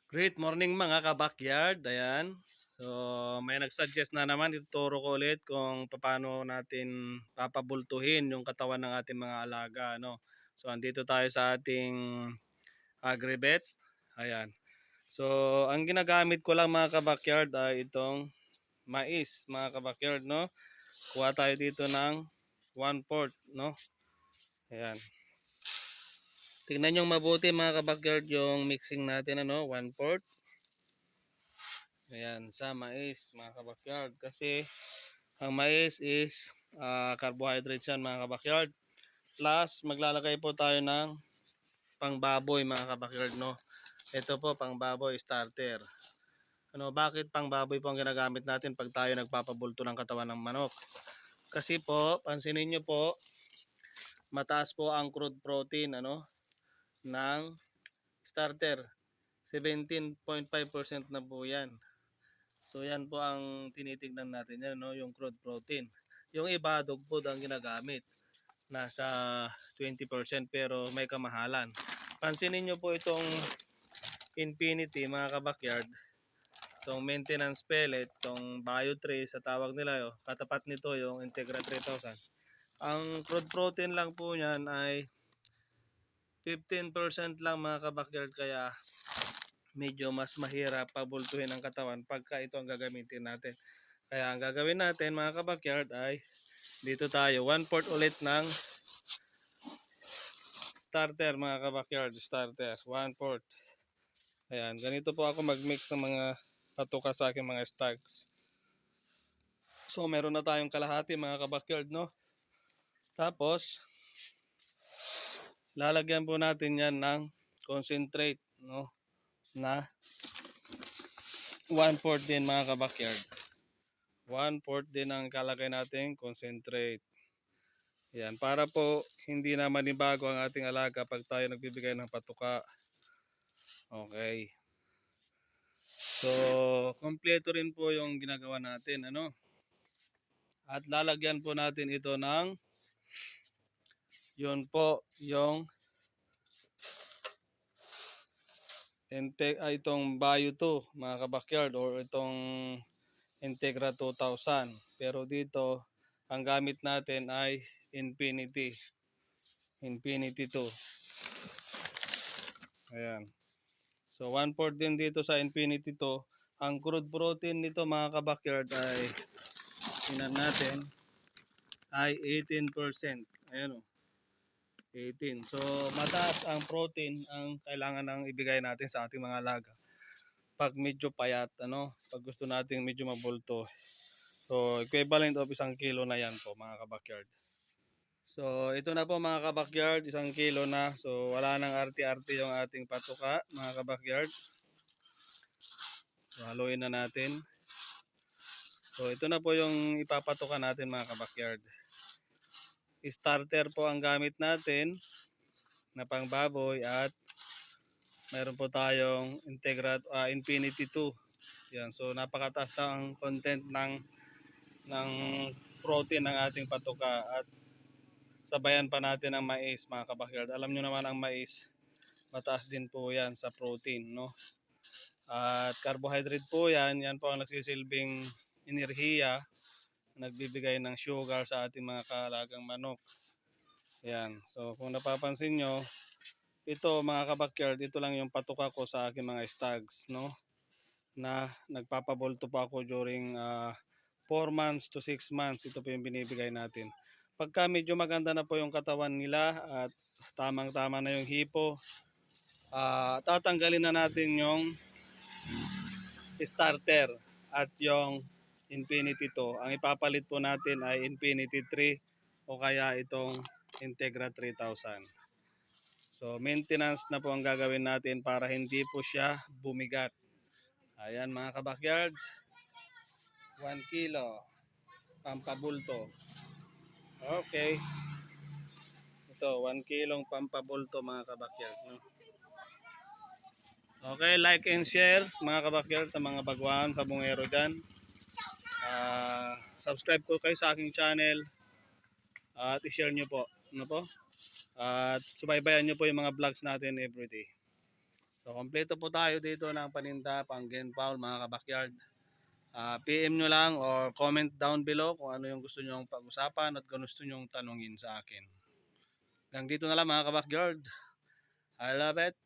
Great morning mga ka-backyard. Ayan. So, may nag-suggest na naman. Ituturo ko ulit kung paano natin papabultuhin yung katawan ng ating mga alaga. No? So, andito tayo sa ating agribet. Ayan. So, ang ginagamit ko lang mga ka-backyard ay itong mais mga ka-backyard. No? Kuha tayo dito ng 1/4. No? Ayan. Tingnan nyo mabuti mga ka-backyard yung mixing natin. Ano? 1/4. Ayan, sa mais mga kabakyard. Kasi ang mais is carbohydrates yan mga kabakyard. Plus maglalagay po tayo ng pangbaboy mga kabakyard, no. Ito po pangbaboy starter. Ano, bakit pangbaboy po ang ginagamit natin pag tayo nagpapabulto ng katawan ng manok? Kasi po, pansinin nyo po, mataas po ang crude protein ng starter. 17.5% na po yan. So yan po ang tinitignan natin yan, no? Yung crude protein. Yung iba dog food ang ginagamit. Nasa 20% pero may kamahalan. Pansinin nyo po itong Infinity mga kabakyard. Itong maintenance pellet, itong Bio 3 sa tawag nila yo. Katapat nito yung Integra 3000. Ang crude protein lang po niyan ay 15% lang mga kabakyard, kaya medyo mas mahirap pabultuhin ang katawan pagka ito ang gagamitin natin. Kaya ang gagawin natin mga kabakyard ay dito tayo 1/4 ulit ng starter mga kabakyard, starter 1/4. Ayan, ganito po ako mag-mix ng mga patuka sa aking mga stags. So meron na tayong kalahati mga kabakyard, no. Tapos lalagyan po natin yan ng concentrate, no, na 1/4 din mga kabakyard. 1/4 din ang kalagay natin concentrate. Yan, para po hindi na manibago ang ating alaga pag tayo nagbibigay ng patuka. Okay. So, kompleto rin po yung ginagawa natin, ano? At lalagyan po natin ito ng yun po, yung itong Bio 2, mga kabakyard, or itong Integra 2000. Pero dito, ang gamit natin ay Infinity. Infinity 2. Ayan. So 1/4 din dito sa Infinity 2. Ang crude protein nito mga kabakyard ay tingnan natin ay 18%. Ayan o. 18. So mataas ang protein ang kailangan ng ibigay natin sa ating mga alaga. Pag medyo payat, pag gusto nating medyo mabulto. So equivalent of 1 kilo na yan po mga kabakyard. So ito na po mga kabakyard, 1 kilo na. So wala nang arti-arti yung ating patuka mga kabakyard. So, haluin na natin. So ito na po yung ipapatukan natin mga kabakyard. Starter po ang gamit natin na pangbaboy at mayroon po tayong Infinity 2. Yan, so napakataas na ang content ng protein ng ating patuka at sabayan pa natin ang mais mga kabakyard. Alam nyo naman ang mais, mataas din po yan sa protein, no? At carbohydrate po yan, yan po ang nagsisilbing enerhiya, nagbibigay ng sugar sa ating mga kaalagang manok. Yan, so kung napapansin nyo, ito mga kabakyard, ito lang yung patuka ko sa aking mga stags, no? Na nagpapabolto pa ako during 4 months to 6 months. Ito po yung binibigay natin. Pagka medyo maganda na po yung katawan nila at tamang-tama na yung hipo, tatanggalin na natin yung starter at yung Infinity 2. Ang ipapalit po natin ay Infinity 3 o kaya itong Integra 3000. So maintenance na po ang gagawin natin para hindi po siya bumigat. Ayan mga kabakyards, 1 kilo pampabulto. Okay. Ito, 1 kilong pampabulto mga kabakyard. No? Okay, like and share mga kabakyard sa mga baguhan, kabungero dyan. Subscribe po kayo sa aking channel at i-share nyo po. Ano po? At subaybayan nyo po yung mga vlogs natin everyday. So kompleto po tayo dito ng paninda pang Gen Paul mga kabakyard. PM nyo lang or comment down below kung ano yung gusto nyong pag-usapan at kung gusto nyong tanungin sa akin. Hanggang dito na lang mga kabakyard. I love it.